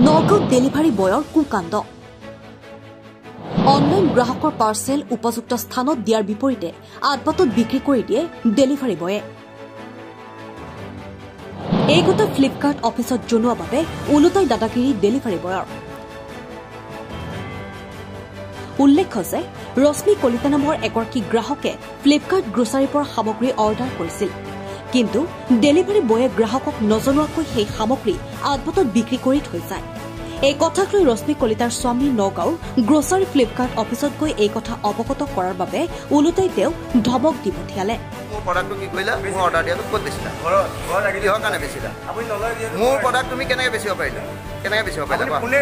Nagaon delivery বয়ৰ কুকাণ্ড online গ্ৰাহকৰ parcel উপযুক্ত স্থানত দিয়াৰ বিপৰীতে আদবাটত বিক্ৰী কৰি দিয়ে ডেলিভাৰী বয়ে এই কথা ফ্লিপকাৰ্ট অফিচত জনোৱা বাবে ওলোটাই দাদাগিৰি ডেলিভাৰী বয়ৰ উল্লেখ্য যে ৰশ্মি কলিতা নামৰ এগৰাকী গ্ৰাহকে ফ্লিপকাৰ্ট গ্ৰোচাৰীৰ পৰা সামগ্ৰী অৰ্ডাৰ কৰিছিল কিন্তু ডেলিভাৰী বয়ে গ্ৰাহকক নজনোৱাকৈ সেই সামগ্ৰী আদবাটত বিক্ৰী কৰি থৈ যায় এই কথাক লৈ ৰশ্মি কলিতাৰ স্বামী নগাঁওৰ গ্ৰোচাৰী ফ্লিপকাৰ্ট অফিচত গৈ এই কথা অৱগত কৰাৰ বাবে ওলোটাই তেওঁ ধমক দি পঠিয়ালে প্ৰডাক্টটো কি কৰিলা মোৰ অৰ্ডাৰ দিয়াটো ক'ত দিছিলা ঘৰ লাগি দিহৰ কাৰণে বেছিলা আপুনি নলয় দিয়া মোৰ প্ৰডাক্ট তুমি কেনেকৈ বেছিব পাৰিলা কেনেকৈ বেছিব পাৰিলা কোনে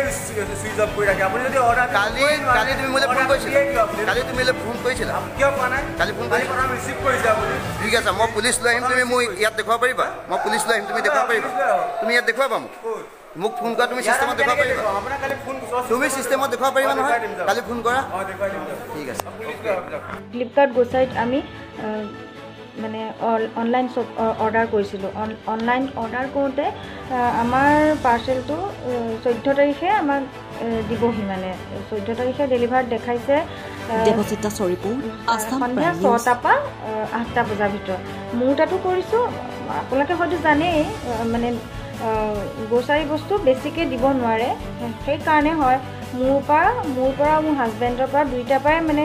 সুইচ অফ কৰি ৰাখে আপুনি যদি অৰ্ডাৰ কালি তুমি মোলৈ ফোন কৰিছিলা কালি তুমি মোলৈ ফোন কৰিছিলা কিয় কোৱা নাই কালি ফোন কৰি প্ৰডাক্ট ৰিচিভ কৰিছা আপুনি ঠিক আছে মই পুলিচ লৈ আহিম তুমি মই ইয়াত দেখুৱাব পাৰিবা মই পুলিচ লৈ আহিম তুমি দেখুৱাব পাৰিবা তুমি ইয়াত দেখুৱাবা মোক ফোন কৰা তুমি সিস্টেমত দেখুৱাব পাৰিবা আপোনাক কালি ফোন তুমি সিস্টেমত দেখুৱাব পাৰিবা নহয় কালি ফোন কৰা ঠিক আছে ফ্লিপকাৰ্ট গ্ৰোচাৰীত আমি মানে অনলাইন অৰ্ডাৰ কৰিছিলোঁ অনলাইন অৰ্ডাৰ কৰোঁতে আমাৰ পাৰ্চেলটো 14 তাৰিখে আমাক দিবহি মানে 14 তাৰিখে ডেলিভাৰ দেখাইছে সন্ধিয়া 6টা পৰা 8টা বজাৰ ভিতৰত মোৰ তাতো কৰিছোঁ আপোনালোকে হয়তো জানেই মানে গ্ৰোচাৰী বস্তু বেছিকৈ দিব নোৱাৰে সেইকাৰণে হয় মোৰ পৰা মোৰ হাজবেণ্ডৰ পৰা দুইটাৰ পৰাই মানে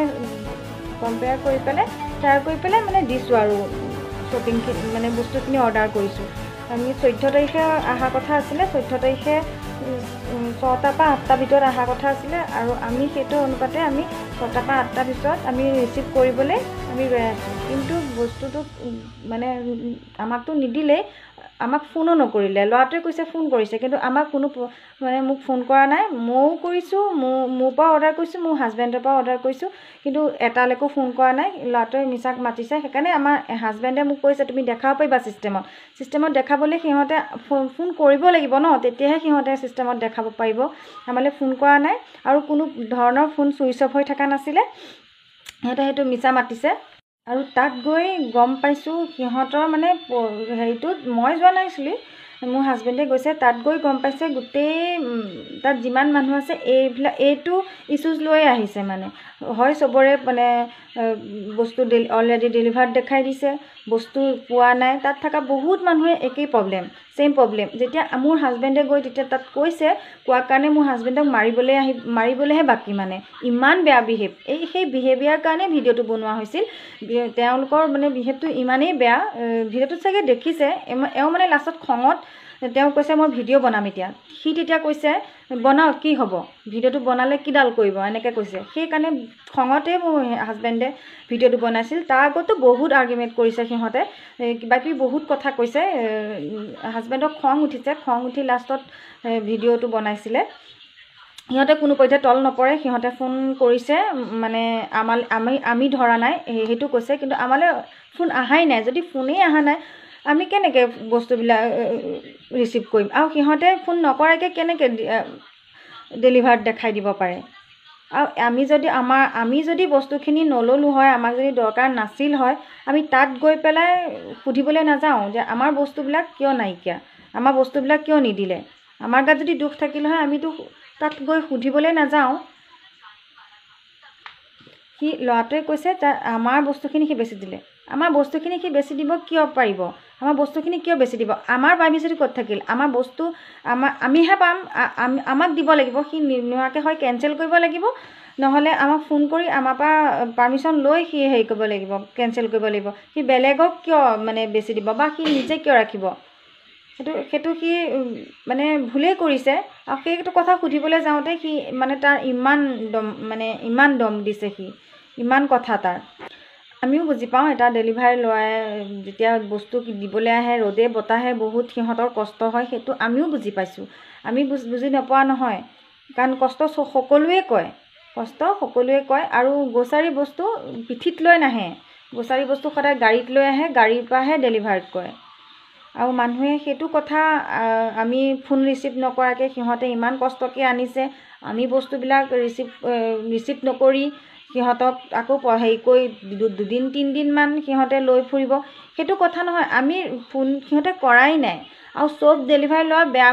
কম্পেয়াৰ কৰি পেলাই ট্ৰাই কৰি পেলাই মানে দিছোঁ আৰু শ্বপিংখিনি মানে বস্তুখিনি অৰ্ডাৰ কৰিছোঁ আমি 14 তাৰিখে অহা কথা আছিলে 14 তাৰিখে 6টা পৰা 8টা ভিতৰত অহা কথা আছিলে আৰু আমি সেইটো অনুপাতে আমি 6টা পৰা 8টাৰ ভিতৰত আমি ৰিচিভ কৰিবলৈ আমি ৰৈ আছোঁ কিন্তু বস্তুটো মানে আমাকতো নিদিলেই আমাক ফোনো নকৰিলে ল'ৰাটোৱে কৈছে ফোন কৰিছে কিন্তু আমাক কোনো মানে মোক ফোন কৰা নাই ময়ো কৰিছোঁ মোৰ পৰা অৰ্ডাৰ কৰিছোঁ মোৰ হাজবেণ্ডৰ পৰা অৰ্ডাৰ কৰিছোঁ কিন্তু এটালৈকো ফোন কৰা নাই ল'ৰাটোৱে মিছাক মাতিছে সেইকাৰণে আমাৰ হাজবেণ্ডে মোক কৈছে তুমি দেখাব পাৰিবা ছিষ্টেমত দেখাবলৈ সিহঁতে ফোন কৰিব লাগিব ন তেতিয়াহে সিহঁতে ছিষ্টেমত দেখাব পাৰিব আমালৈ ফোন কৰা নাই আৰু কোনো ধৰণৰ ফোন ছুইচ অফ হৈ থকা নাছিলে সিহঁতে সেইটো মিছা মাতিছে আৰু তাত গৈ গম পাইছোঁ সিহঁতৰ মানে হেৰিটোত মই যোৱা নাছিলোঁ মোৰ হাজবেণ্ডে গৈছে তাত গৈ গম পাইছে গোটেই তাত যিমান মানুহ আছে এইটো ইছ্যুজ লৈ আহিছে মানে হয় চবৰে মানে বস্তু অলৰেডি ডেলিভাৰ্ড দেখাই দিছে বস্তু পোৱা নাই তাত থকা বহুত মানুহে একেই ছেম প্ৰব্লেম যেতিয়া মোৰ হাজবেণ্ডে গৈ তেতিয়া তাত কৈছে কোৱাৰ কাৰণে মোৰ হাজবেণ্ডক মাৰিবলৈহে বাকী মানে ইমান বেয়া সেই বিহেভিয়াৰ কাৰণে ভিডিঅ'টো বনোৱা হৈছিল তেওঁলোকৰ মানে বিহেভটো ইমানেই বেয়া ভিডিঅ'টোত চাগে দেখিছে এওঁ মানে লাষ্টত খঙত তেওঁ কৈছে মই ভিডিঅ' বনাম এতিয়া সি তেতিয়া কৈছে বনাওক কি হ'ব ভিডিঅ'টো বনালে কিডাল কৰিব এনেকৈ কৈছে সেইকাৰণে খঙতে মোৰ হাজবেণ্ডে ভিডিঅ'টো বনাইছিল তাৰ আগতো বহুত আৰ্গুমেণ্ট কৰিছে সিহঁতে কিবাকিবি বহুত কথা কৈছে হাজবেণ্ডক খং উঠি লাষ্টত ভিডিঅ'টো বনাইছিলে সিহঁতে কোনো পৰ্যায়ত তল নপৰে সিহঁতে ফোন কৰিছে মানে আমি ধৰা নাই সেইটো কৈছে কিন্তু আমালৈ ফোন অহাই নাই যদি ফোনেই অহা নাই আমি কেনেকৈ বস্তুবিলাক ৰিচিভ কৰিম আৰু সিহঁতে ফোন নকৰাকৈ কেনেকৈ ডেলিভাৰ্ড দেখাই দিব পাৰে আৰু আমি যদি বস্তুখিনি নল'লোঁ হয় আমাক যদি দৰকাৰ নাছিল হয় আমি তাত গৈ পেলাই সুধিবলৈ নাযাওঁ যে আমাৰ বস্তুবিলাক কিয় নাইকিয়া আমাৰ বস্তুবিলাক কিয় নিদিলে আমাৰ গাত যদি দুখ থাকিল হয় আমিতো তাত গৈ সুধিবলৈ নাযাওঁ সি ল'ৰাটোৱে কৈছে আমাৰ বস্তুখিনি সি বেছি দিলে আমাৰ বস্তুখিনি সি বেছি দিব কিয় পাৰিব আমাৰ বস্তুখিনি কিয় বেছি দিব আমাৰ পাৰ্মিশ্যনটো ক'ত থাকিল আমাৰ বস্তু আমিহে পাম আমাক দিব লাগিব সি নোহোৱাকৈ হয় কেঞ্চেল কৰিব লাগিব নহ'লে আমাক ফোন কৰি আমাৰ পৰা পাৰ্মিশ্যন লৈ সি হেৰি কৰিব লাগিব কেঞ্চেল কৰিব লাগিব সি বেলেগক কিয় মানে বেছি দিব বা সি নিজে কিয় ৰাখিব সেইটো সি মানে ভুলেই কৰিছে আৰু সেইটো কথা সুধিবলৈ যাওঁতে সি মানে তাৰ ইমান দম দিছে সি ইমান কথা তাৰ আমিও বুজি পাওঁ এটা ডেলিভাৰী ল'ৰাই যেতিয়া বস্তু দিবলৈ আহে ৰ'দে বতাহে বহুত সিহঁতৰ কষ্ট হয় সেইটো আমিও বুজি পাইছোঁ আমি বুজি নোপোৱা নহয় কাৰণ কষ্ট সকলোৱে কয় আৰু গ্ৰোচাৰী বস্তু পিঠিত লৈ নাহে গ্ৰোচাৰী বস্তু সদায় গাড়ীত লৈ আহে গাড়ীৰ পৰাহে ডেলিভাৰ্ড কৰে আৰু মানুহে সেইটো কথা আমি ফোন ৰিচিভ নকৰাকৈ সিহঁতে ইমান কষ্টকৈ আনিছে আমি বস্তুবিলাক ৰিচিভ নকৰি সিহঁতক আকৌ হেৰি কৰি 2-3 দিনমান সিহঁতে লৈ ফুৰিব সেইটো কথা নহয় আমি ফোন সিহঁতে কৰাই নাই আৰু চব ডেলিভাৰী লোৱা বেয়া